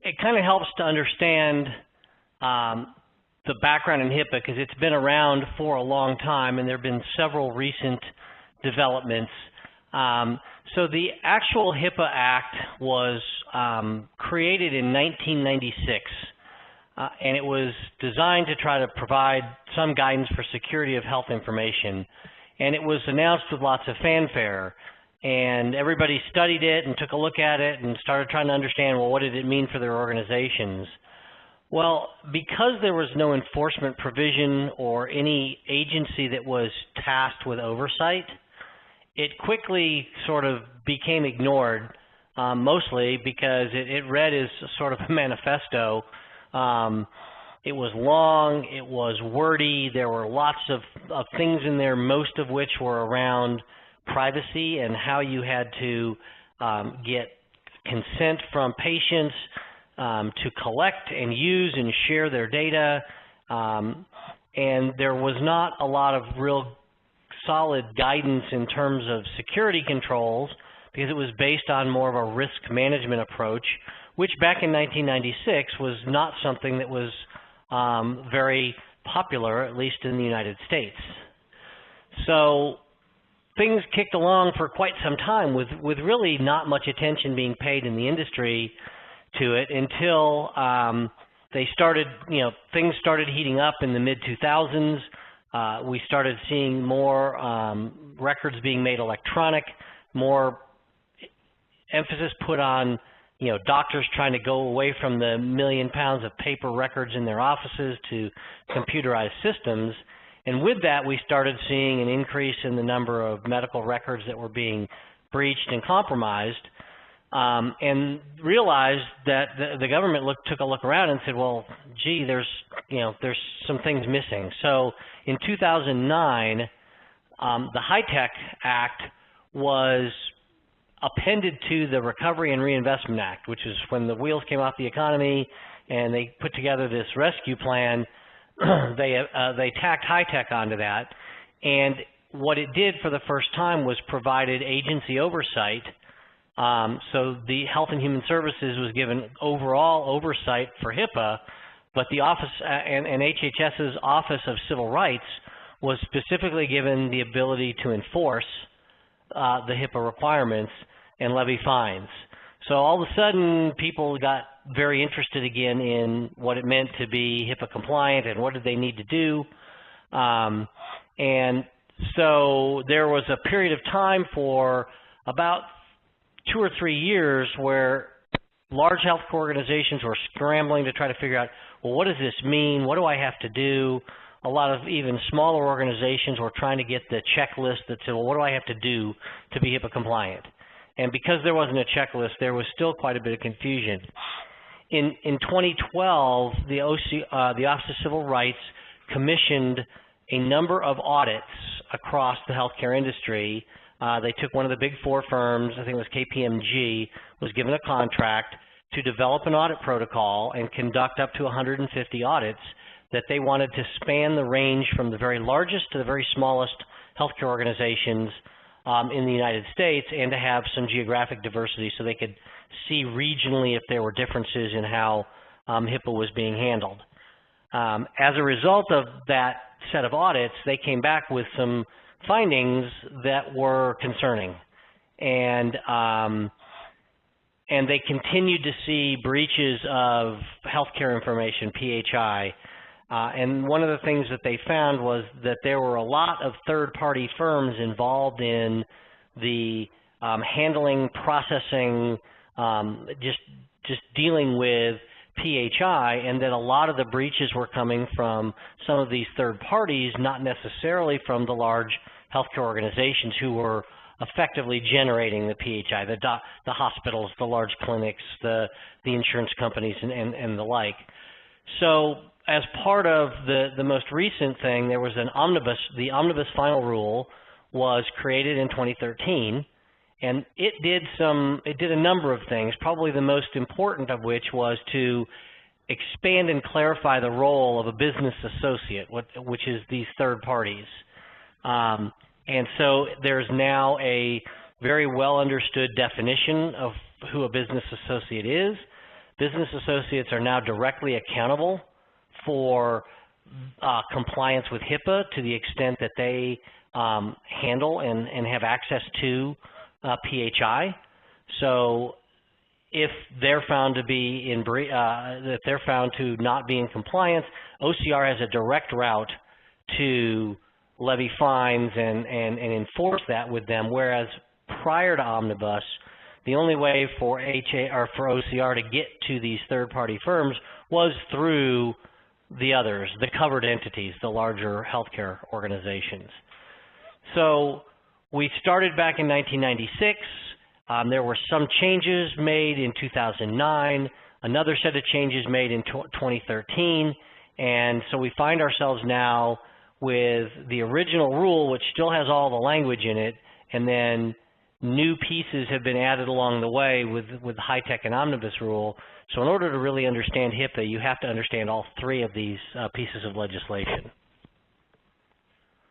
it kind of helps to understand the background in HIPAA because it's been around for a long time and there have been several recent developments. So the actual HIPAA Act was created in 1996 and it was designed to try to provide some guidance for security of health information. And it was announced with lots of fanfare. And everybody studied it and took a look at it and started trying to understand, well, what did it mean for their organizations? Well, because there was no enforcement provision or any agency that was tasked with oversight, it quickly sort of became ignored, mostly because it read as sort of a manifesto. It was long, it was wordy, there were lots of things in there, most of which were around privacy and how you had to get consent from patients to collect and use and share their data. And there was not a lot of real solid guidance in terms of security controls because it was based on more of a risk management approach, which back in 1996 was not something that was very popular, at least in the United States. So things kicked along for quite some time with really not much attention being paid in the industry to it until they started, things started heating up in the mid-2000s. We started seeing more records being made electronic, more emphasis put on doctors trying to go away from the million pounds of paper records in their offices to computerized systems. And with that, we started seeing an increase in the number of medical records that were being breached and compromised, and realized that the government took a look around and said, well, gee, there's some things missing. So in 2009, the HITECH Act was appended to the Recovery and Reinvestment Act, which is when the wheels came off the economy and they put together this rescue plan. They tacked HITECH onto that, and what it did for the first time was provided agency oversight. So the Health and Human Services was given overall oversight for HIPAA, but the office and HHS's Office of Civil Rights was specifically given the ability to enforce the HIPAA requirements and levy fines. So all of a sudden, people got very interested again in what it meant to be HIPAA compliant and what did they need to do. And so there was a period of time for about 2 or 3 years where large healthcare organizations were scrambling to try to figure out, well, what does this mean? What do I have to do? A lot of even smaller organizations were trying to get the checklist that said, well, what do I have to do to be HIPAA compliant? And because there wasn't a checklist, there was still quite a bit of confusion. In 2012, the Office of Civil Rights commissioned a number of audits across the healthcare industry. They took one of the big 4 firms, I think it was KPMG, was given a contract to develop an audit protocol and conduct up to 150 audits that they wanted to span the range from the very largest to the very smallest healthcare organizations in the United States, and to have some geographic diversity so they could see regionally if there were differences in how HIPAA was being handled. As a result of that set of audits, they came back with some findings that were concerning, and they continued to see breaches of healthcare information, PHI. And one of the things that they found was that there were a lot of third-party firms involved in the handling, processing, just dealing with PHI, and that a lot of the breaches were coming from some of these third parties, not necessarily from the large healthcare organizations who were effectively generating the PHI, the hospitals, the large clinics, the insurance companies, and the like. So as part of the most recent thing, there was the Omnibus Final Rule was created in 2013, and it did a number of things, probably the most important of which was to expand and clarify the role of a business associate, which is these third parties. And so there's now a very well understood definition of who a business associate is. business associates are now directly accountable for compliance with HIPAA to the extent that they handle and have access to PHI. So if they're found to be that they're found to not be in compliance, OCR has a direct route to levy fines and enforce that with them, whereas prior to Omnibus, the only way for OCR to get to these third-party firms was through the others, the covered entities, the larger healthcare organizations. So we started back in 1996. There were some changes made in 2009, another set of changes made in 2013, and so we find ourselves now with the original rule, which still has all the language in it, and then new pieces have been added along the way with the HITECH and Omnibus rule. So in order to really understand HIPAA, you have to understand all three of these pieces of legislation.